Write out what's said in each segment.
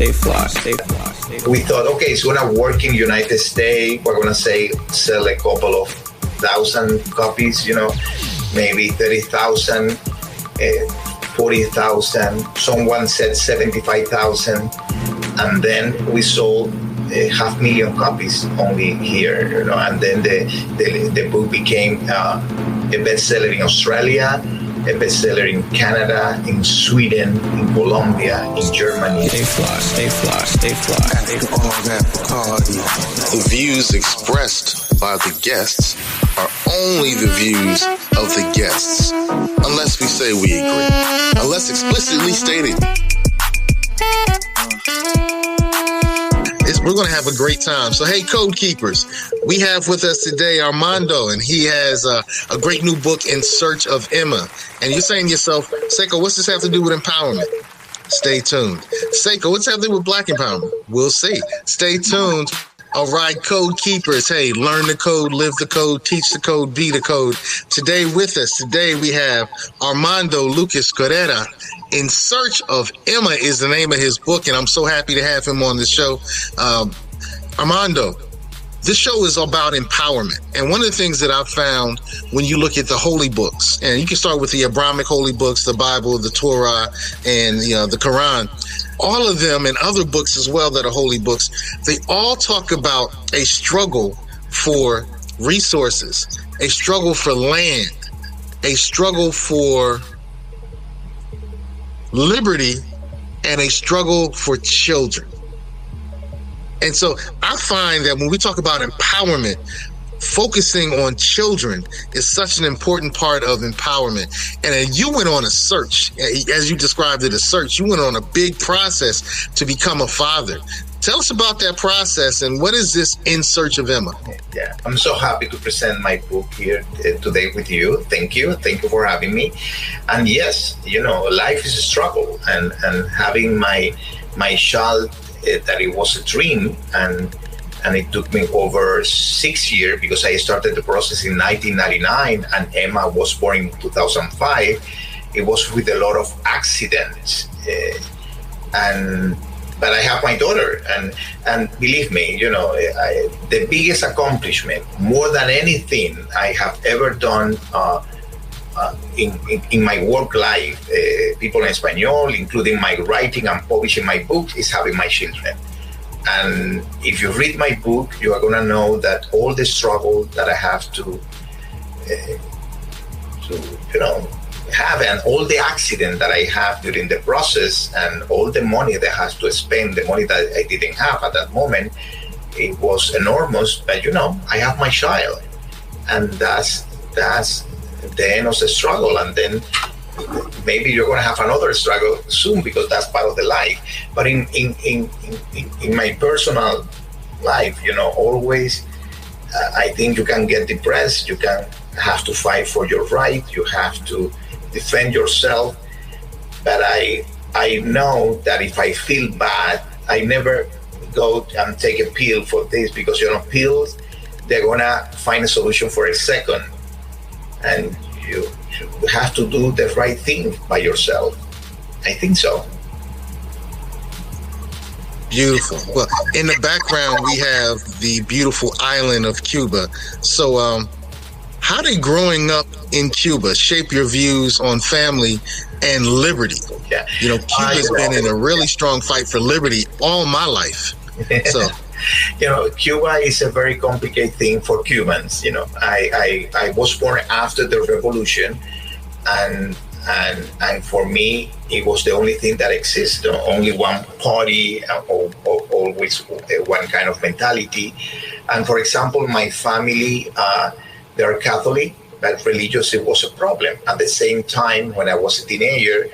We thought, okay, it's gonna work in United States. We're gonna sell a couple of thousand copies, maybe 30,000, 40,000. Someone said 75,000, and then we sold 500,000 copies only here, and then the book became a bestseller in Australia, a bestseller in Canada, in Sweden, in Colombia, in Germany. Stay fly. After all that party. The views expressed by the guests are only the views of the guests, unless we say we agree, unless explicitly stated. We're going to have a great time. So, hey, Code Keepers, we have with us today Armando, and he has a great new book, In Search of Emma. And you're saying to yourself, Seiko, what's this have to do with empowerment? Stay tuned. Seiko, what's this have to do with Black empowerment? We'll see. Stay tuned. All right, Code Keepers. Hey, learn the code, live the code, teach the code, be the code. Today with us, we have Armando Lucas Correa. In Search of Emma is the name of his book, and I'm so happy to have him on the show. Armando, this show is about empowerment. And one of the things that I've found when you look at the holy books, and you can start with the Abrahamic holy books, the Bible, the Torah, and the Quran, all of them and other books as well that are holy books, they all talk about a struggle for resources, a struggle for land, a struggle for liberty, and a struggle for children. And so I find that when we talk about empowerment, focusing on children is such an important part of empowerment. And you went on a search, as you described it, a search. You went on a big process to become a father. Tell us about that process, and what is this In Search of Emma? Yeah, I'm so happy to present my book here today with you. Thank you for having me. And yes, life is a struggle, and having my child, that it was a dream, and it took me over 6 years, because I started the process in 1999, and Emma was born in 2005. It was with a lot of accidents, but I have my daughter, and believe me, the biggest accomplishment, more than anything I have ever done in my work life, people in Espanol, including my writing and publishing my books, is having my children. And if you read my book, you are going to know that all the struggle that I have to have, and all the accident that I have during the process, and all the money that I have to spend, the money that I didn't have at that moment, it was enormous. But I have my child, and that's the end of the struggle. And then maybe you're going to have another struggle soon, because that's part of the life. But in my personal life, always I think you can get depressed. You can have to fight for your right. You have to defend yourself. But I know that if I feel bad, I never go and take a pill for this, because pills, they're gonna find a solution for a second, and you have to do the right thing by yourself. I think so. Beautiful. Well, in the background we have the beautiful island of Cuba. So how did growing up in Cuba shape your views on family and liberty? Yeah. Cuba's been in a really strong fight for liberty all my life. So Cuba is a very complicated thing for Cubans. I was born after the revolution, and for me, it was the only thing that exists. Only one party, always one kind of mentality. And for example, my family, they're Catholic, but religious, it was a problem. At the same time, when I was a teenager,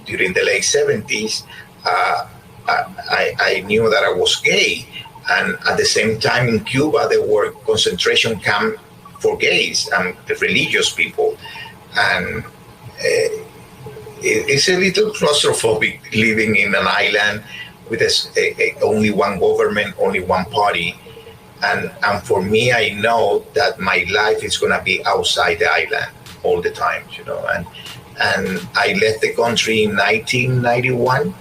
during the late 70s, I knew that I was gay. And at the same time in Cuba, there were concentration camps for gays and religious people. And it's a little claustrophobic living in an island with only one government, only one party. And for me, I know that my life is going to be outside the island all the time, And I left the country in 1991.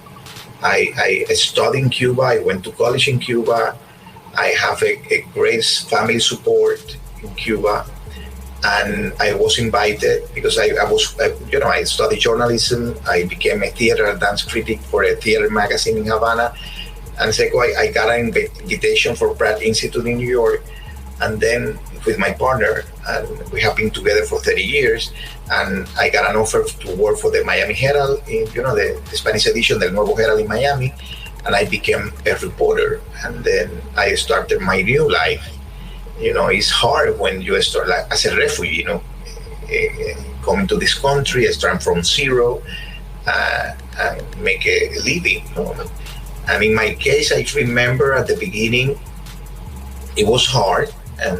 I studied in Cuba. I went to college in Cuba. I have a great family support in Cuba. And I was invited because I studied journalism. I became a theater and dance critic for a theater magazine in Havana. And so I got an invitation for Pratt Institute in New York. And then with my partner, and we have been together for 30 years. And I got an offer to work for the Miami Herald, the Spanish edition del Nuevo Herald in Miami. And I became a reporter. And then I started my new life. It's hard when you start like as a refugee, coming to this country, starting from zero, and make a living. And in my case, I remember at the beginning, it was hard, and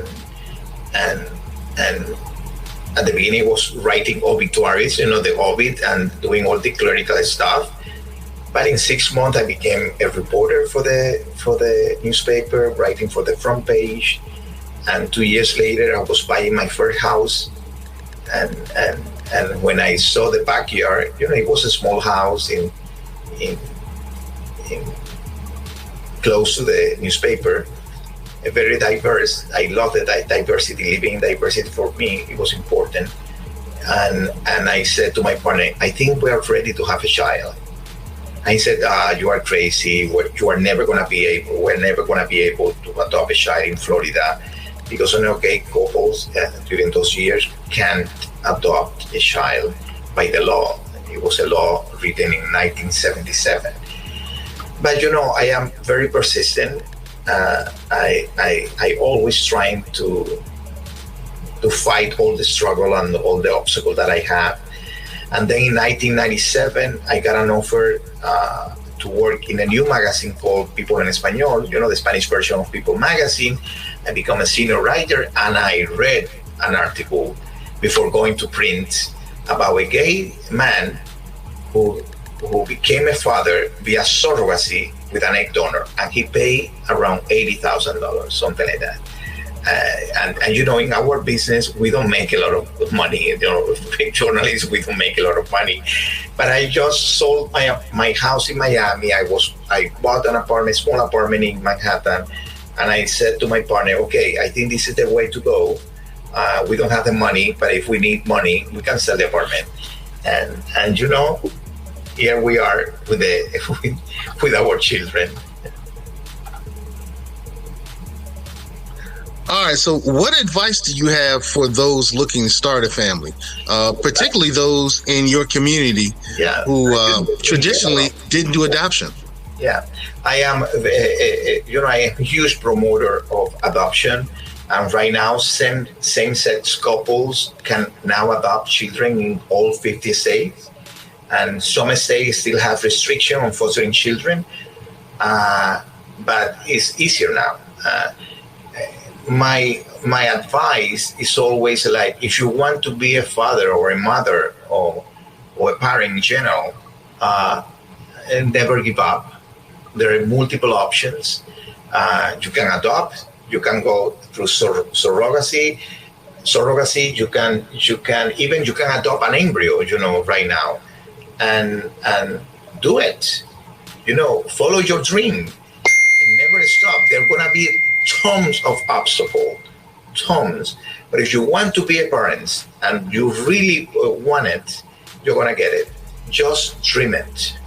at the beginning, I was writing obituaries, the obit, and doing all the clerical stuff. But in 6 months, I became a reporter for the newspaper, writing for the front page. And 2 years later, I was buying my first house. And when I saw the backyard, it was a small house in close to the newspaper, a very diverse. I love the diversity, living in diversity for me. It was important. And I said to my partner, I think we are ready to have a child. I said, you are crazy. We're never going to be able to adopt a child in Florida. Because only gay couples during those years can't adopt a child by the law. It was a law written in 1977. But I am very persistent. I always trying to fight all the struggle and all the obstacles that I have. And then in 1997, I got an offer to work in a new magazine called People en Español, the Spanish version of People magazine. I became a senior writer, and I read an article before going to print about a gay man who became a father via surrogacy with an egg donor, and he paid around $80,000, something like that. And in our business, we don't make a lot of money. Journalists, we don't make a lot of money. But I just sold my house in Miami. I bought a small apartment in Manhattan. And I said to my partner, okay, I think this is the way to go. We don't have the money, but if we need money, we can sell the apartment. And here we are with our children. All right. So what advice do you have for those looking to start a family, particularly those in your community who traditionally didn't do adoption? Yeah, I am. I am a huge promoter of adoption, and right now, same-sex couples can now adopt children in all 50 states, and some states still have restriction on fostering children, but it's easier now. My advice is always like, if you want to be a father or a mother or a parent in general, never give up. There are multiple options. You can adopt. You can go through surrogacy. You can adopt an embryo. Right now, and do it. Follow your dream and never stop. There are gonna be tons of obstacles, tons. But if you want to be a parent and you really want it, you're gonna get it. Just dream it.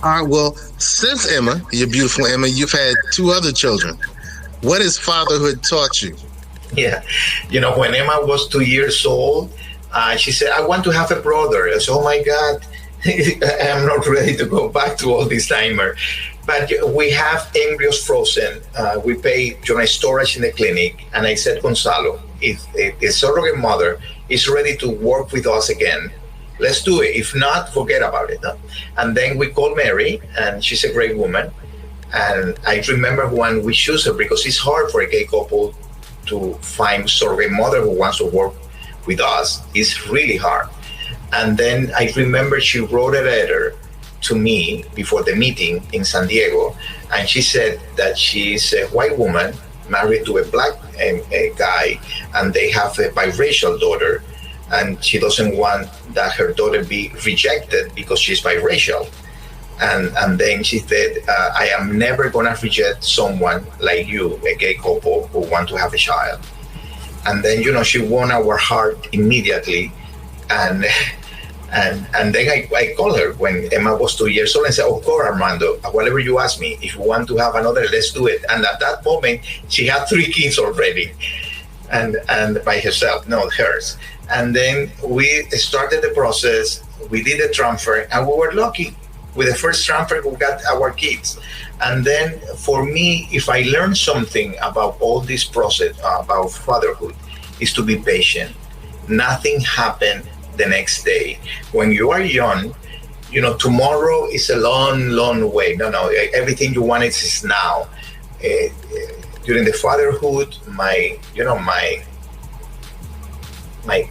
All right. Well, since Emma, your beautiful Emma, you've had 2 other children. What has fatherhood taught you? Yeah. When Emma was 2 years old, she said, I want to have a brother. I said, oh my God, I'm not ready to go back to all this timer. But we have embryos frozen. We pay storage in the clinic. And I said, Gonzalo, if a surrogate mother is ready to work with us again, let's do it. If not, forget about it. And then we called Mary, and she's a great woman. And I remember when we chose her, because it's hard for a gay couple to find a surrogate mother who wants to work with us. It's really hard. And then I remember she wrote a letter to me before the meeting in San Diego. And she said that she's a white woman married to a black guy, and they have a biracial daughter. And she doesn't want that her daughter be rejected because she's biracial. And then she said, I am never going to reject someone like you, a gay couple who want to have a child. And then, she won our heart immediately. And then I called her when Emma was 2 years old and said, of course, Armando, whatever you ask me, if you want to have another, let's do it. And at that moment, she had 3 kids already, and by herself, no, hers. And then we started the process, we did the transfer, and we were lucky. With the first transfer, we got our kids. And then for me, if I learned something about all this process, about fatherhood, is to be patient. Nothing happened the next day. When you are young, tomorrow is a long, long way. No, everything you want is now. During the fatherhood,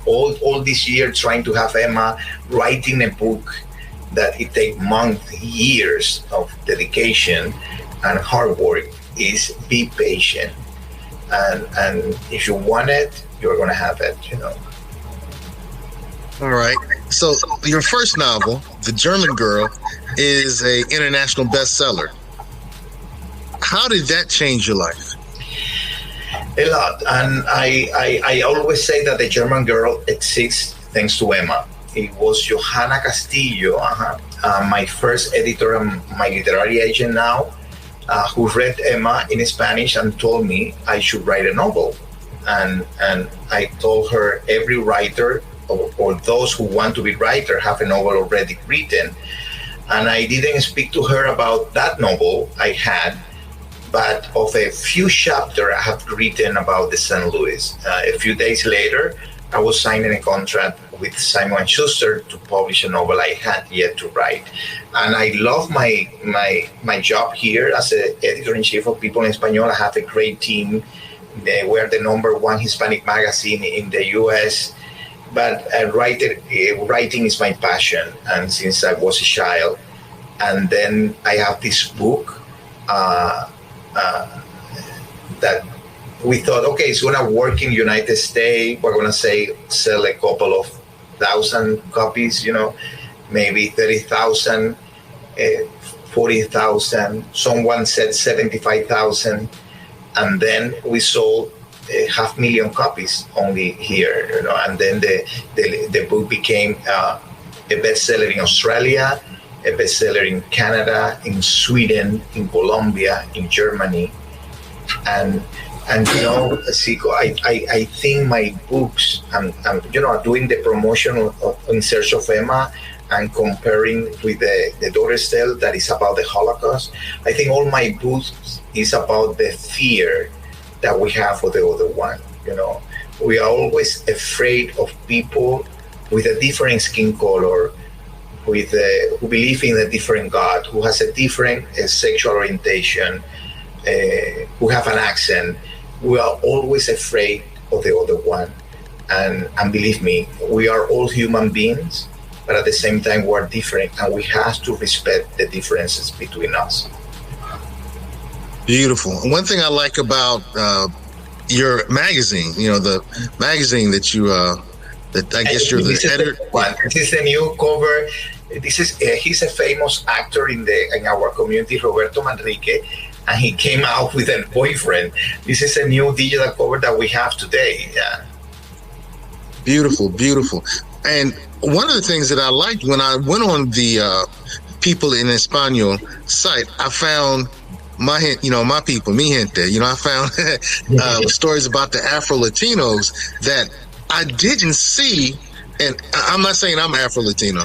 all this year trying to have Emma, writing a book that it takes months, years of dedication and hard work, is be patient. And if you want it, you're going to have it, All right. So your first novel, The German Girl, is an international bestseller. How did that change your life? A lot. And I always say that The German Girl exists thanks to Emma. It was Johanna Castillo, my first editor and my literary agent now, who read Emma in Spanish and told me I should write a novel. And I told her every writer or those who want to be writer have a novel already written. And I didn't speak to her about that novel I had, but of a few chapters I have written about the St. Louis. A few days later, I was signing a contract with Simon & Schuster to publish a novel I had yet to write. And I love my job here as an editor-in-chief of People in Español. I have a great team. We're the #1 Hispanic magazine in the U.S., but writing is my passion, and since I was a child. And then I have this book that we thought, okay, it's going to work in the United States. We're going to sell a couple of thousand copies, maybe 30,000, 40,000. Someone said 75,000. And then we sold 500,000 copies only here, and then the book became a bestseller in Australia, a bestseller in Canada, in Sweden, in Colombia, in Germany. And Zico, I think my books, and doing the promotion of In Search of Emma and comparing with the Daughter's Tale that is about the Holocaust, I think all my books is about the fear that we have for the other one. We are always afraid of people with a different skin color, who believe in a different God, who has a different sexual orientation, who have an accent. We are always afraid of the other one. And believe me, we are all human beings, but at the same time, we are different, and we have to respect the differences between us. Beautiful. One thing I like about your magazine, the magazine that you, that I guess you're the editor. This is a new cover. He's a famous actor in our community, Roberto Manrique, and he came out with a boyfriend. This is a new digital cover that we have today. Yeah. Beautiful, beautiful. And one of the things that I liked when I went on the People in Espanol site, I found my people, mi gente. I found stories about the Afro-Latinos that I didn't see. And I'm not saying I'm Afro-Latino,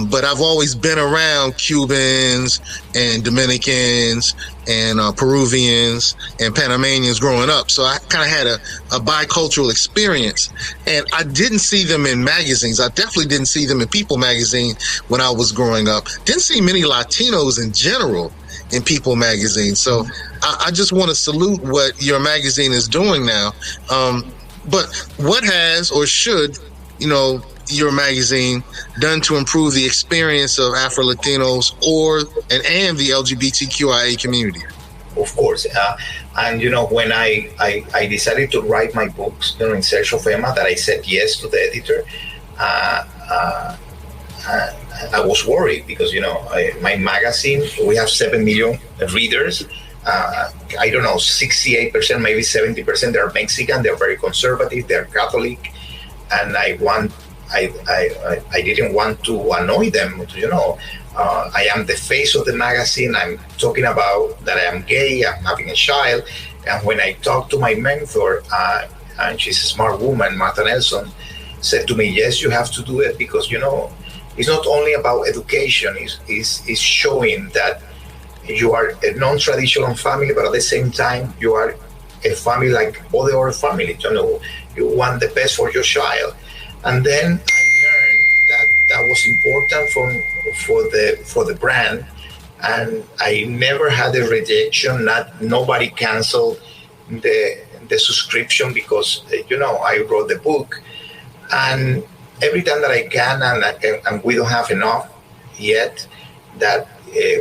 but I've always been around Cubans and Dominicans and Peruvians and Panamanians growing up. So I kind of had a bicultural experience, and I didn't see them in magazines. I definitely didn't see them in People magazine when I was growing up. Didn't see many Latinos in general in People magazine. So I just want to salute what your magazine is doing now. But what has or should your magazine done to improve the experience of Afro-Latinos and the LGBTQIA community? Of course. And when I decided to write my books, In Search of Emma, that I said yes to the editor, I was worried because, my magazine, we have 7 million readers. I don't know, 68%, maybe 70%, they're Mexican, they're very conservative, they're Catholic. And I didn't want to annoy them, I am the face of the magazine. I'm talking about that I am gay, I'm having a child. And when I talked to my mentor, and she's a smart woman, Martha Nelson, said to me, yes, you have to do it because, it's not only about education, it's showing that you are a non-traditional family, but at the same time, you are a family like all the other families. You want the best for your child. And then I learned that was important for the brand. And I never had a rejection. Nobody canceled the subscription because, I wrote the book. And every time that I can, and we don't have enough yet, that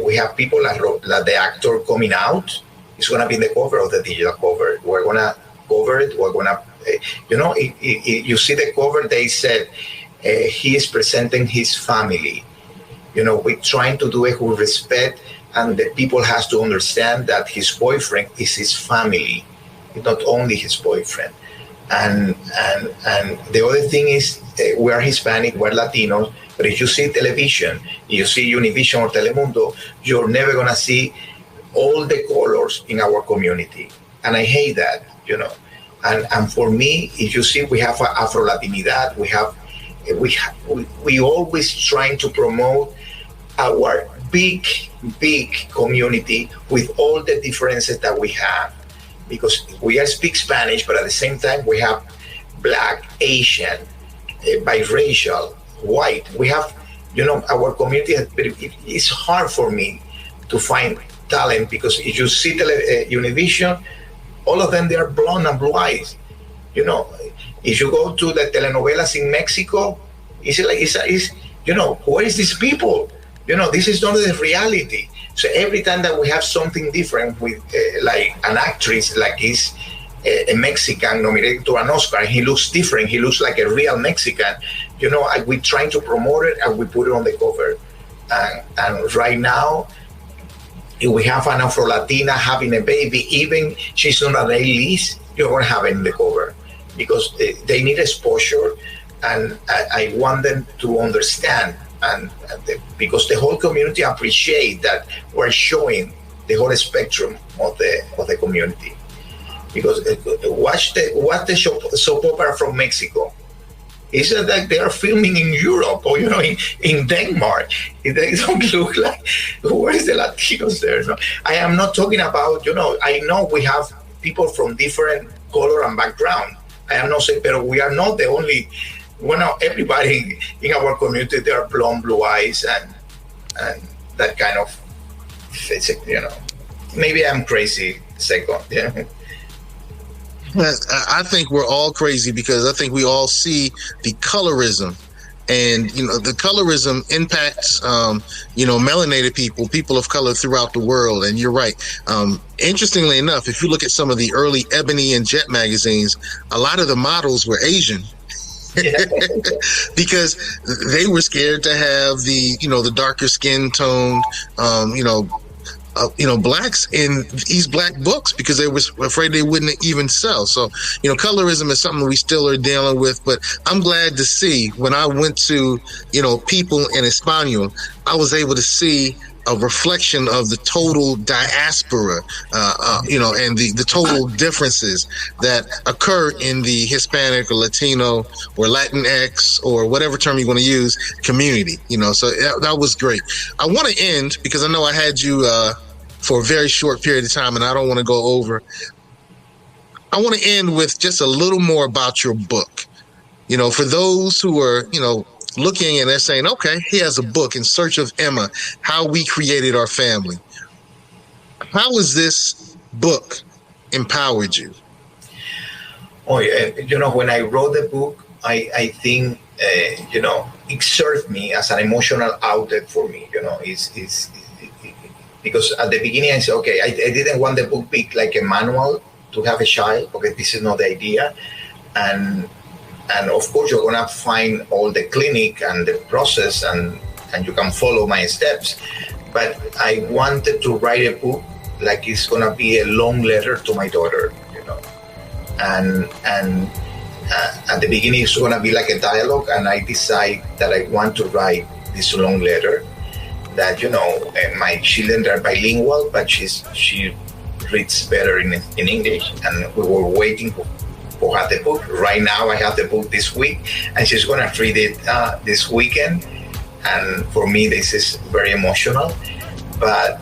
we have people like the actor coming out. It's going to be in the cover of the digital cover. We're going to cover it. We're going to, you see the cover, they said he is presenting his family. We're trying to do it with respect, and the people has to understand that his boyfriend is his family. It's not only his boyfriend. And the other thing is, we are Hispanic, we're Latinos, but if you see television, you see Univision or Telemundo, you're never going to see all the colors in our community. And I hate that, And for me, if you see, we have Afro-Latinidad, we always trying to promote our big community with all the differences that we have. Because we speak Spanish, but at the same time, we have Black, Asian, biracial, white. We have, our community. It's hard for me to find talent because if you see Univision, all of them, they are blonde and blue eyes. If you go to the telenovelas in Mexico, where is these people? This is not the reality. So every time that we have something different with like an actress, like is a Mexican nominated to an Oscar, he looks different. He looks like a real Mexican. We're trying to promote it and we put it on the cover. And right now, if we have an Afro-Latina having a baby, even she's not an A-list, you're going to have it in the cover because they need exposure. And I want them to understand. And because the whole community appreciate that we're showing the whole spectrum of the community. Because watch the soap opera from Mexico. It's like they are filming in Europe or in Denmark. They don't look like where is the Latinos there? No? I am not talking about I know we have people from different color and background. I am not saying, but we are not the only. Everybody in our community, they are blonde, blue eyes, and that kind of, maybe I'm crazy. Second, yeah. I think we're all crazy because I think we all see the colorism, and the colorism impacts melanated people of color throughout the world. And you're right. Interestingly enough, if you look at some of the early Ebony and Jet magazines, a lot of the models were Asian. Yeah. Because they were scared to have the darker skin tone, blacks in these black books because they were afraid they wouldn't even sell. So, colorism is something we still are dealing with. But I'm glad to see when I went to, People in Espanol, I was able to see a reflection of the total diaspora, and the total differences that occur in the Hispanic or Latino or Latinx or whatever term you want to use community. So that was great. I want to end because I know I had you for a very short period of time, and I don't want to go over. I want to end with just a little more about your book. For those who are, looking and they're saying, okay, he has a book, In Search of Emma, How We Created Our Family. How has this book empowered you? Oh, yeah. When I wrote the book, I think, it served me as an emotional outlet for me. It's because at the beginning I said, okay, I didn't want the book be like a manual to have a child, because this is not the idea. And and of course you're gonna find all the clinic and the process, and you can follow my steps. But I wanted to write a book like it's gonna be a long letter to my daughter, and at the beginning it's gonna be like a dialogue, and I decide that I want to write this long letter that my children are bilingual, but she reads better in English, and we were waiting for have the book. Right now I have the book this week, and she's gonna read it this weekend, and for me this is very emotional. But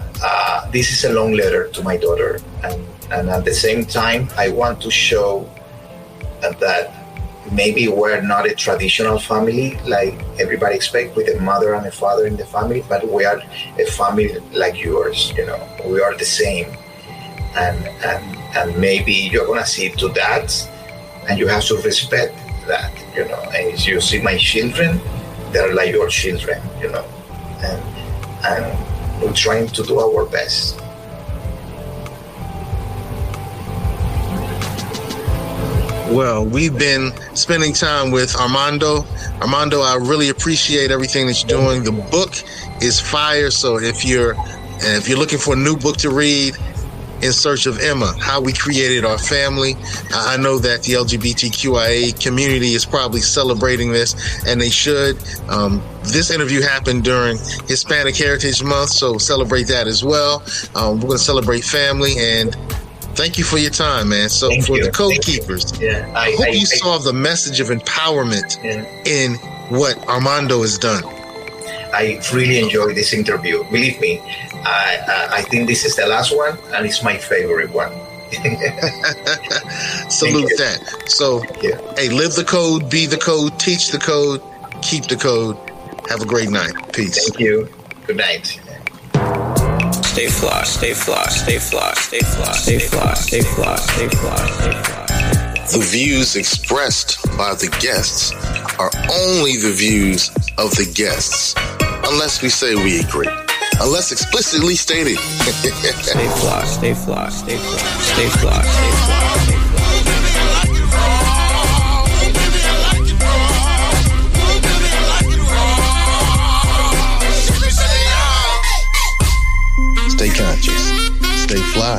this is a long letter to my daughter, and at the same time I want to show that maybe we're not a traditional family like everybody expects, with a mother and a father in the family, but we are a family like yours. We are the same, and maybe you're gonna see to that, and you have to respect that. And if you see my children, they're like your children. And we're trying to do our best. Well, we've been spending time with Armando. Armando, I really appreciate everything that you're doing. The book is fire. So if you're looking for a new book to read, In Search of Emma, How We Created Our Family. I know that the LGBTQIA community is probably celebrating this, and they should. This interview happened during Hispanic Heritage Month, so celebrate that as well. We're going to celebrate family, and thank you for your time, man. So the Code Keepers, I hope you saw the message of empowerment in what Armando has done. I really enjoyed this interview. Believe me, I think this is the last one, and it's my favorite one. Salute that. So, hey, live the code, be the code, teach the code, keep the code. Have a great night. Peace. Thank you. Good night. Stay fly, stay fly, stay fly, stay fly, stay fly, stay fly, stay fly, stay fly. The views expressed by the guests are only the views of the guests, unless we say we agree. Unless explicitly stated. Stay fly, stay fly, stay fly, stay fly, stay fly, stay fly. Stay conscious. Stay fly.